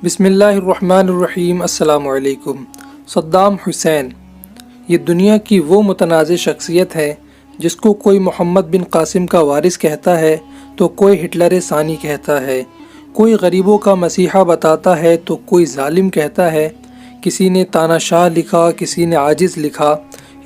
بسم اللہ الرحمن الرحیم۔ السلام علیکم۔ صدام حسین یہ دنیا کی وہ متنازع شخصیت ہے جس کو کوئی محمد بن قاسم کا وارث کہتا ہے تو کوئی ہٹلر ثانی کہتا ہے، کوئی غریبوں کا مسیحا بتاتا ہے تو کوئی ظالم کہتا ہے، کسی نے تاناشاہ لکھا، کسی نے عاجز لکھا۔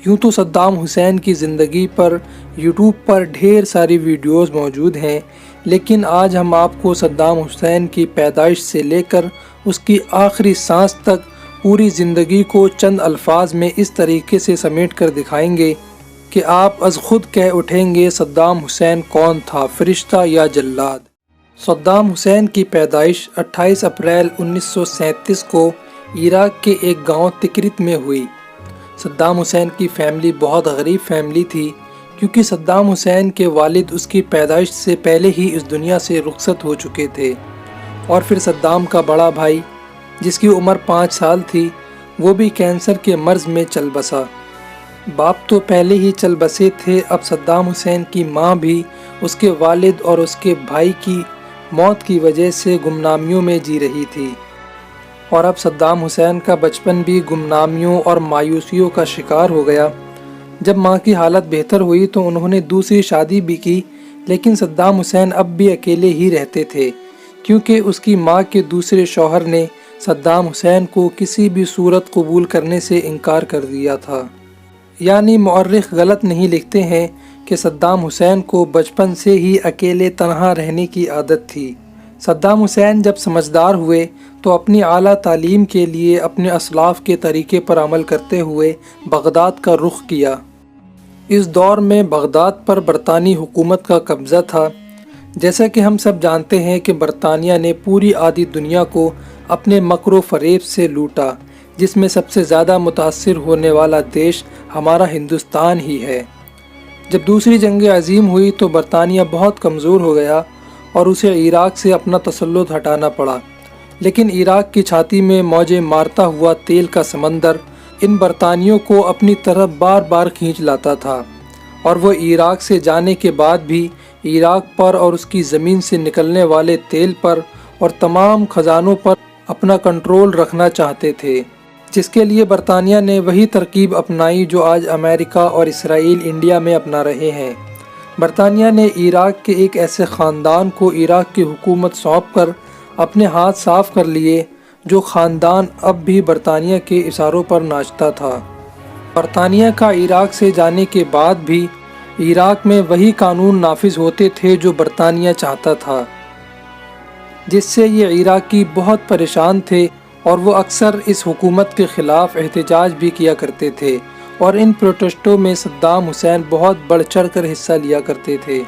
یوں تو صدام حسین کی زندگی پر یوٹیوب پر ڈھیر ساری ویڈیوز موجود ہیں، لیکن آج ہم آپ کو صدام حسین کی پیدائش سے لے کر اس کی آخری سانس تک پوری زندگی کو چند الفاظ میں اس طریقے سے سمیٹ کر دکھائیں گے کہ آپ از خود کہہ اٹھیں گے صدام حسین کون تھا، فرشتہ یا جلاد۔ صدام حسین کی پیدائش 28 اپریل 1937 کو عراق کے ایک گاؤں تکرت میں ہوئی۔ صدام حسین کی فیملی بہت غریب فیملی تھی، کیونکہ صدام حسین کے والد اس کی پیدائش سے پہلے ہی اس دنیا سے رخصت ہو چکے تھے، اور پھر صدام کا بڑا بھائی جس کی عمر 5 سال تھی وہ بھی کینسر کے مرض میں چل بسا۔ باپ تو پہلے ہی چل بسے تھے، اب صدام حسین کی ماں بھی اس کے والد اور اس کے بھائی کی موت کی وجہ سے گمنامیوں میں جی رہی تھی، اور اب صدام حسین کا بچپن بھی گمنامیوں اور مایوسیوں کا شکار ہو گیا۔ جب ماں کی حالت بہتر ہوئی تو انہوں نے دوسری شادی بھی کی، لیکن صدام حسین اب بھی اکیلے ہی رہتے تھے، کیونکہ اس کی ماں کے دوسرے شوہر نے صدام حسین کو کسی بھی صورت قبول کرنے سے انکار کر دیا تھا۔ یعنی مورخ غلط نہیں لکھتے ہیں کہ صدام حسین کو بچپن سے ہی اکیلے تنہا رہنے کی عادت تھی۔ صدام حسین جب سمجھدار ہوئے تو اپنی اعلیٰ تعلیم کے لیے اپنے اسلاف کے طریقے پر عمل کرتے ہوئے بغداد کا رخ کیا۔ اس دور میں بغداد پر برطانوی حکومت کا قبضہ تھا۔ جیسا کہ ہم سب جانتے ہیں کہ برطانیہ نے پوری آدھی دنیا کو اپنے مکر و فریب سے لوٹا، جس میں سب سے زیادہ متاثر ہونے والا دیش ہمارا ہندوستان ہی ہے۔ جب دوسری جنگ عظیم ہوئی تو برطانیہ بہت کمزور ہو گیا اور اسے عراق سے اپنا تسلط ہٹانا پڑا، لیکن عراق کی چھاتی میں موجیں مارتا ہوا تیل کا سمندر ان برطانیوں کو اپنی طرف بار بار کھینچ لاتا تھا، اور وہ عراق سے جانے کے بعد بھی عراق پر اور اس کی زمین سے نکلنے والے تیل پر اور تمام خزانوں پر اپنا کنٹرول رکھنا چاہتے تھے، جس کے لیے برطانیہ نے وہی ترکیب اپنائی جو آج امریکہ اور اسرائیل انڈیا میں اپنا رہے ہیں۔ برطانیہ نے عراق کے ایک ایسے خاندان کو عراق کی حکومت سونپ کر اپنے ہاتھ صاف کر لیے جو خاندان اب بھی برطانیہ کے اشاروں پر ناچتا تھا۔ برطانیہ کا عراق سے جانے کے بعد بھی عراق میں وہی قانون نافذ ہوتے تھے جو برطانیہ چاہتا تھا، جس سے یہ عراقی بہت پریشان تھے، اور وہ اکثر اس حکومت کے خلاف احتجاج بھی کیا کرتے تھے، اور ان پروٹیسٹوں میں صدام حسین بہت بڑھ چڑھ کر حصہ لیا کرتے تھے،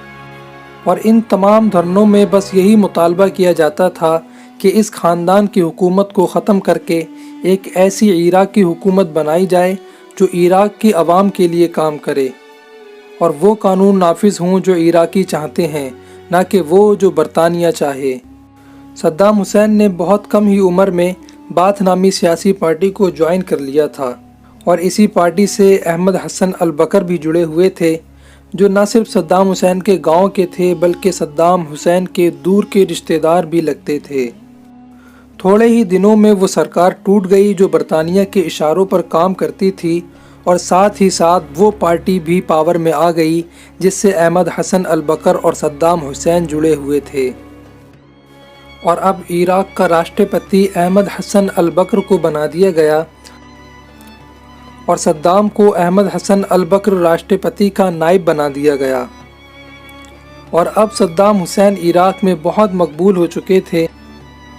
اور ان تمام دھرنوں میں بس یہی مطالبہ کیا جاتا تھا کہ اس خاندان کی حکومت کو ختم کر کے ایک ایسی عراق کی حکومت بنائی جائے جو عراق کی عوام کے لیے کام کرے، اور وہ قانون نافذ ہوں جو عراقی چاہتے ہیں، نہ کہ وہ جو برطانیہ چاہے۔ صدام حسین نے بہت کم ہی عمر میں بعث نامی سیاسی پارٹی کو جوائن کر لیا تھا، اور اسی پارٹی سے احمد حسن البکر بھی جڑے ہوئے تھے، جو نہ صرف صدام حسین کے گاؤں کے تھے بلکہ صدام حسین کے دور کے رشتہ دار بھی لگتے تھے۔ تھوڑے ہی دنوں میں وہ سرکار ٹوٹ گئی جو برطانیہ کے اشاروں پر کام کرتی تھی، اور ساتھ ہی ساتھ وہ پارٹی بھی پاور میں آ گئی جس سے احمد حسن البکر اور صدام حسین جڑے ہوئے تھے، اور اب عراق کا راشٹرپتی احمد حسن البکر کو بنا دیا گیا، اور صدام کو احمد حسن البکر راشٹرپتی کا نائب بنا دیا گیا، اور اب صدام حسین عراق میں بہت مقبول ہو چکے تھے،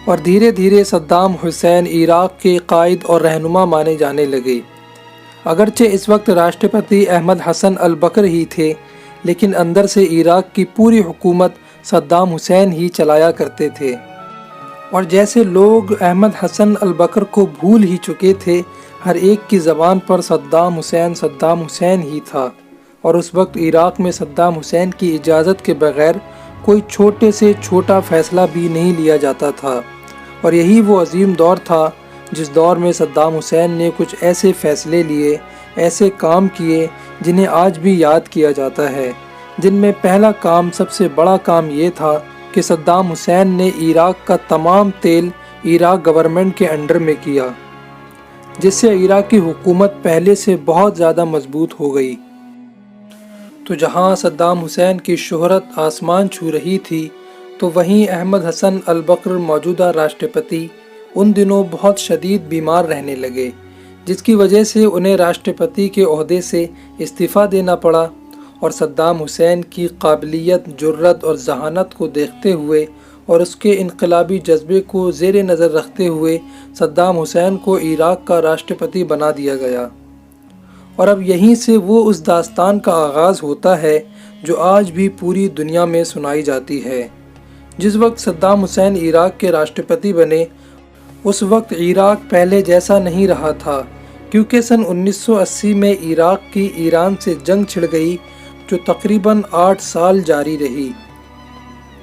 اور دھیرے دھیرے صدام حسین عراق کے قائد اور رہنما مانے جانے لگے۔ اگرچہ اس وقت راشٹرپتی احمد حسن البکر ہی تھے، لیکن اندر سے عراق کی پوری حکومت صدام حسین ہی چلایا کرتے تھے، اور جیسے لوگ احمد حسن البکر کو بھول ہی چکے تھے، ہر ایک کی زبان پر صدام حسین ہی تھا، اور اس وقت عراق میں صدام حسین کی اجازت کے بغیر کوئی چھوٹے سے چھوٹا فیصلہ بھی نہیں لیا جاتا تھا، اور یہی وہ عظیم دور تھا جس دور میں صدام حسین نے کچھ ایسے فیصلے لیے، ایسے کام کیے جنہیں آج بھی یاد کیا جاتا ہے، جن میں پہلا کام، سب سے بڑا کام یہ تھا کہ صدام حسین نے عراق کا تمام تیل عراق گورنمنٹ کے انڈر میں کیا، جس سے عراق کی حکومت پہلے سے بہت زیادہ مضبوط ہو گئی۔ تو جہاں صدام حسین کی شہرت آسمان چھو رہی تھی، تو وہیں احمد حسن البکر موجودہ راشٹرپتی ان دنوں بہت شدید بیمار رہنے لگے، جس کی وجہ سے انہیں راشٹرپتی کے عہدے سے استعفیٰ دینا پڑا، اور صدام حسین کی قابلیت، جرأت اور ذہانت کو دیکھتے ہوئے اور اس کے انقلابی جذبے کو زیر نظر رکھتے ہوئے صدام حسین کو عراق کا راشٹرپتی بنا دیا گیا۔ اور اب یہیں سے وہ اس داستان کا آغاز ہوتا ہے جو آج بھی پوری دنیا میں سنائی جاتی ہے۔ جس وقت صدام حسین عراق کے راشٹرپتی بنے، اس وقت عراق پہلے جیسا نہیں رہا تھا، کیونکہ سن 1980 میں عراق کی ایران سے جنگ چھڑ گئی جو تقریباً 8 سال جاری رہی،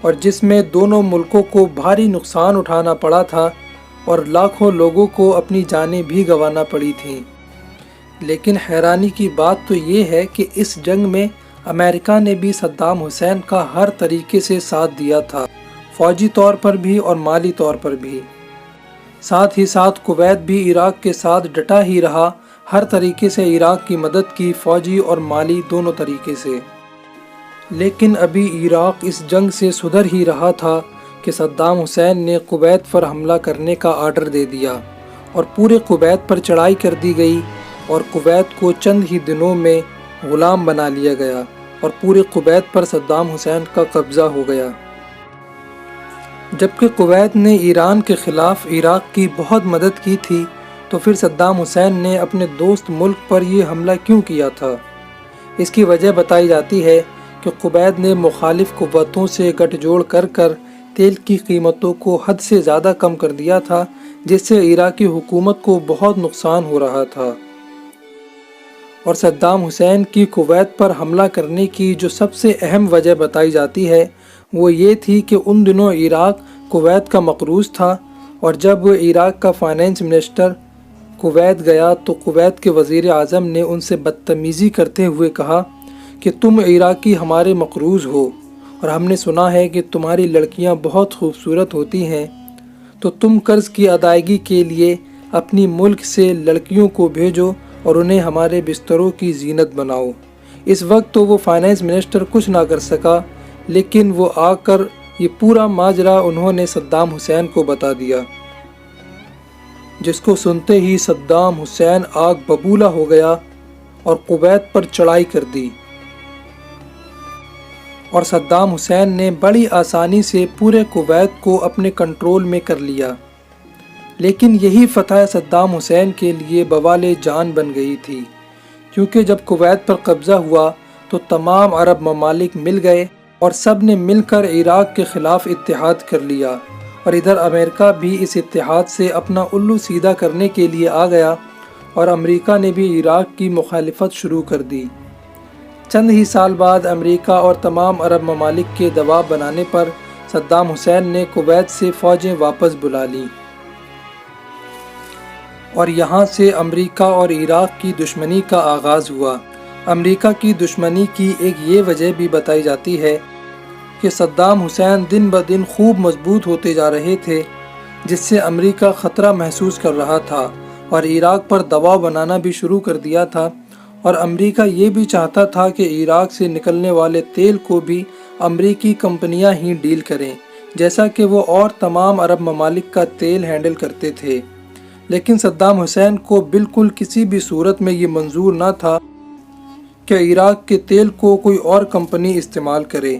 اور جس میں دونوں ملکوں کو بھاری نقصان اٹھانا پڑا تھا اور لاکھوں لوگوں کو اپنی جانیں بھی گنوانا پڑی تھیں۔ لیکن حیرانی کی بات تو یہ ہے کہ اس جنگ میں امریکہ نے بھی صدام حسین کا ہر طریقے سے ساتھ دیا تھا، فوجی طور پر بھی اور مالی طور پر بھی۔ ساتھ ہی ساتھ کویت بھی عراق کے ساتھ ڈٹا ہی رہا، ہر طریقے سے عراق کی مدد کی، فوجی اور مالی دونوں طریقے سے۔ لیکن ابھی عراق اس جنگ سے سدھر ہی رہا تھا کہ صدام حسین نے کویت پر حملہ کرنے کا آرڈر دے دیا، اور پورے کویت پر چڑھائی کر دی گئی، اور کویت کو چند ہی دنوں میں غلام بنا لیا گیا، اور پورے کویت پر صدام حسین کا قبضہ ہو گیا۔ جبکہ کویت نے ایران کے خلاف عراق کی بہت مدد کی تھی، تو پھر صدام حسین نے اپنے دوست ملک پر یہ حملہ کیوں کیا تھا؟ اس کی وجہ بتائی جاتی ہے کہ کویت نے مخالف قوتوں سے گٹھ جوڑ کر تیل کی قیمتوں کو حد سے زیادہ کم کر دیا تھا، جس سے عراقی حکومت کو بہت نقصان ہو رہا تھا۔ اور صدام حسین کی کویت پر حملہ کرنے کی جو سب سے اہم وجہ بتائی جاتی ہے وہ یہ تھی کہ ان دنوں عراق کویت کا مقروض تھا، اور جب عراق کا فائنانس منسٹر کویت گیا تو کویت کے وزیر اعظم نے ان سے بدتمیزی کرتے ہوئے کہا کہ تم عراقی ہمارے مقروض ہو، اور ہم نے سنا ہے کہ تمہاری لڑکیاں بہت خوبصورت ہوتی ہیں، تو تم قرض کی ادائیگی کے لیے اپنی ملک سے لڑکیوں کو بھیجو اور انہیں ہمارے بستروں کی زینت بناؤ۔ اس وقت تو وہ فائنانس منسٹر کچھ نہ کر سکا، لیکن وہ آ کر یہ پورا ماجرا انہوں نے صدام حسین کو بتا دیا، جس کو سنتے ہی صدام حسین آگ ببولا ہو گیا اور کویت پر چڑھائی کر دی، اور صدام حسین نے بڑی آسانی سے پورے کویت کو اپنے کنٹرول میں کر لیا۔ لیکن یہی فتح صدام حسین کے لیے بوالِ جان بن گئی تھی، کیونکہ جب کویت پر قبضہ ہوا تو تمام عرب ممالک مل گئے اور سب نے مل کر عراق کے خلاف اتحاد کر لیا، اور ادھر امریکہ بھی اس اتحاد سے اپنا الو سیدھا کرنے کے لیے آ گیا، اور امریکہ نے بھی عراق کی مخالفت شروع کر دی۔ چند ہی سال بعد امریکہ اور تمام عرب ممالک کے دباؤ بنانے پر صدام حسین نے کویت سے فوجیں واپس بلا لیں، اور یہاں سے امریکہ اور عراق کی دشمنی کا آغاز ہوا۔ امریکہ کی دشمنی کی ایک یہ وجہ بھی بتائی جاتی ہے کہ صدام حسین دن بدن خوب مضبوط ہوتے جا رہے تھے، جس سے امریکہ خطرہ محسوس کر رہا تھا اور عراق پر دباؤ بنانا بھی شروع کر دیا تھا، اور امریکہ یہ بھی چاہتا تھا کہ عراق سے نکلنے والے تیل کو بھی امریکی کمپنیاں ہی ڈیل کریں، جیسا کہ وہ اور تمام عرب ممالک کا تیل ہینڈل کرتے تھے۔ لیکن صدام حسین کو بالکل کسی بھی صورت میں یہ منظور نہ تھا کہ عراق کے تیل کو کوئی اور کمپنی استعمال کرے۔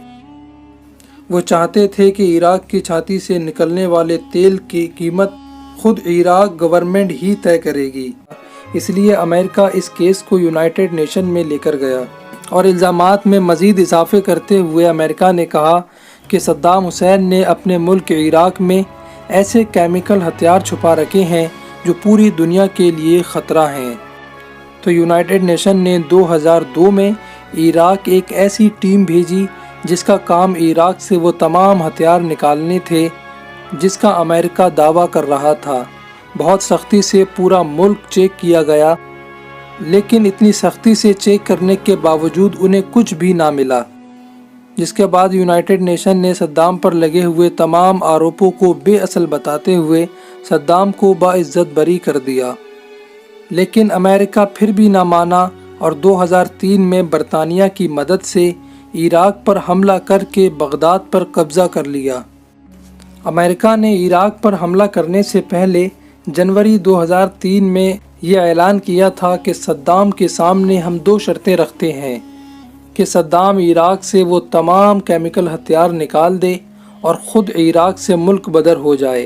وہ چاہتے تھے کہ عراق کی چھاتی سے نکلنے والے تیل کی قیمت خود عراق گورنمنٹ ہی طے کرے گی۔ اس لیے امریکہ اس کیس کو یونائٹڈ نیشن میں لے کر گیا، اور الزامات میں مزید اضافے کرتے ہوئے امریکہ نے کہا کہ صدام حسین نے اپنے ملک عراق میں ایسے کیمیکل ہتھیار چھپا رکھے ہیں جو پوری دنیا کے لیے خطرہ ہیں۔ تو یونائٹڈ نیشن نے 2002 میں عراق ایک ایسی ٹیم بھیجی جس کا کام عراق سے وہ تمام ہتھیار نکالنے تھے جس کا امریکہ دعویٰ کر رہا تھا۔ بہت سختی سے پورا ملک چیک کیا گیا، لیکن اتنی سختی سے چیک کرنے کے باوجود انہیں کچھ بھی نہ ملا۔ جس کے بعد یونائٹڈ نیشن نے صدام پر لگے ہوئے تمام آروپوں کو بے اصل بتاتے ہوئے صدام کو باعزت بری کر دیا، لیکن امریکہ پھر بھی نہ مانا اور 2003 میں برطانیہ کی مدد سے عراق پر حملہ کر کے بغداد پر قبضہ کر لیا۔ امریکہ نے عراق پر حملہ کرنے سے پہلے جنوری 2003 میں یہ اعلان کیا تھا کہ صدام کے سامنے ہم 2 شرطیں رکھتے ہیں کہ صدام عراق سے وہ تمام کیمیکل ہتھیار نکال دے اور خود عراق سے ملک بدر ہو جائے۔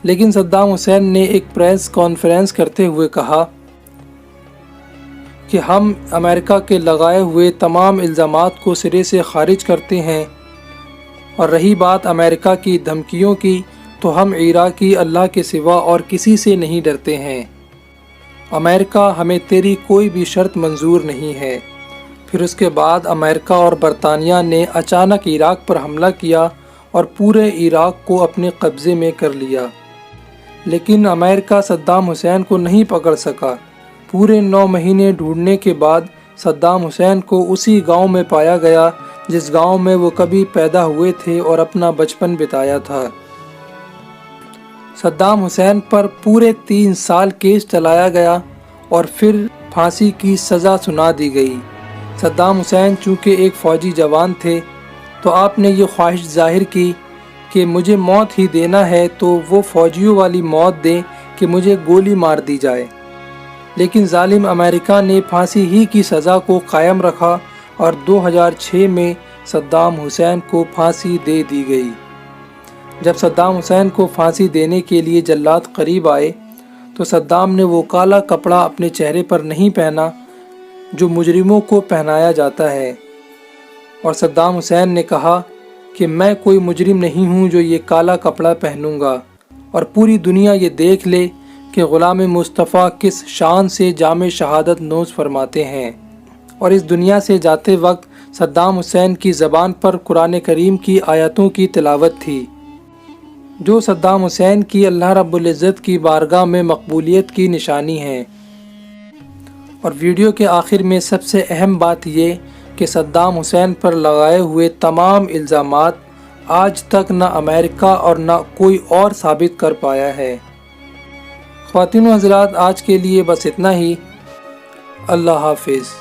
لیکن صدام حسین نے ایک پریس کانفرنس کرتے ہوئے کہا کہ ہم امریکہ کے لگائے ہوئے تمام الزامات کو سرے سے خارج کرتے ہیں، اور رہی بات امریکہ کی دھمکیوں کی تو ہم عراقی اللہ کے سوا اور کسی سے نہیں ڈرتے ہیں۔ امریکہ ہمیں تیری کوئی بھی شرط منظور نہیں ہے۔ پھر اس کے بعد امریکہ اور برطانیہ نے اچانک عراق پر حملہ کیا اور پورے عراق کو اپنے قبضے میں کر لیا، لیکن امریکہ صدام حسین کو نہیں پکڑ سکا۔ پورے 9 مہینے ڈھونڈنے کے بعد صدام حسین کو اسی گاؤں میں پایا گیا جس گاؤں میں وہ کبھی پیدا ہوئے تھے اور اپنا بچپن بتایا تھا۔ صدام حسین پر پورے 3 سال کیس چلایا گیا اور پھر پھانسی کی سزا سنا دی گئی۔ صدام حسین چونکہ ایک فوجی جوان تھے تو آپ نے یہ خواہش ظاہر کی کہ مجھے موت ہی دینا ہے تو وہ فوجیوں والی موت دیں کہ مجھے گولی مار دی جائے، لیکن ظالم امریکہ نے پھانسی ہی کی سزا کو قائم رکھا اور 2006 میں صدام حسین کو پھانسی دے دی گئی۔ جب صدام حسین کو پھانسی دینے کے لیے جلاد قریب آئے تو صدام نے وہ کالا کپڑا اپنے چہرے پر نہیں پہنا جو مجرموں کو پہنایا جاتا ہے، اور صدام حسین نے کہا کہ میں کوئی مجرم نہیں ہوں جو یہ کالا کپڑا پہنوں گا، اور پوری دنیا یہ دیکھ لے کہ غلام مصطفیٰ کس شان سے جام شہادت نوش فرماتے ہیں۔ اور اس دنیا سے جاتے وقت صدام حسین کی زبان پر قرآن کریم کی آیاتوں کی تلاوت تھی جو صدام حسین کی اللہ رب العزت کی بارگاہ میں مقبولیت کی نشانی ہے۔ اور ویڈیو کے آخر میں سب سے اہم بات یہ کہ صدام حسین پر لگائے ہوئے تمام الزامات آج تک نہ امریکہ اور نہ کوئی اور ثابت کر پایا ہے۔ خواتین و حضرات، آج کے لیے بس اتنا ہی۔ اللہ حافظ۔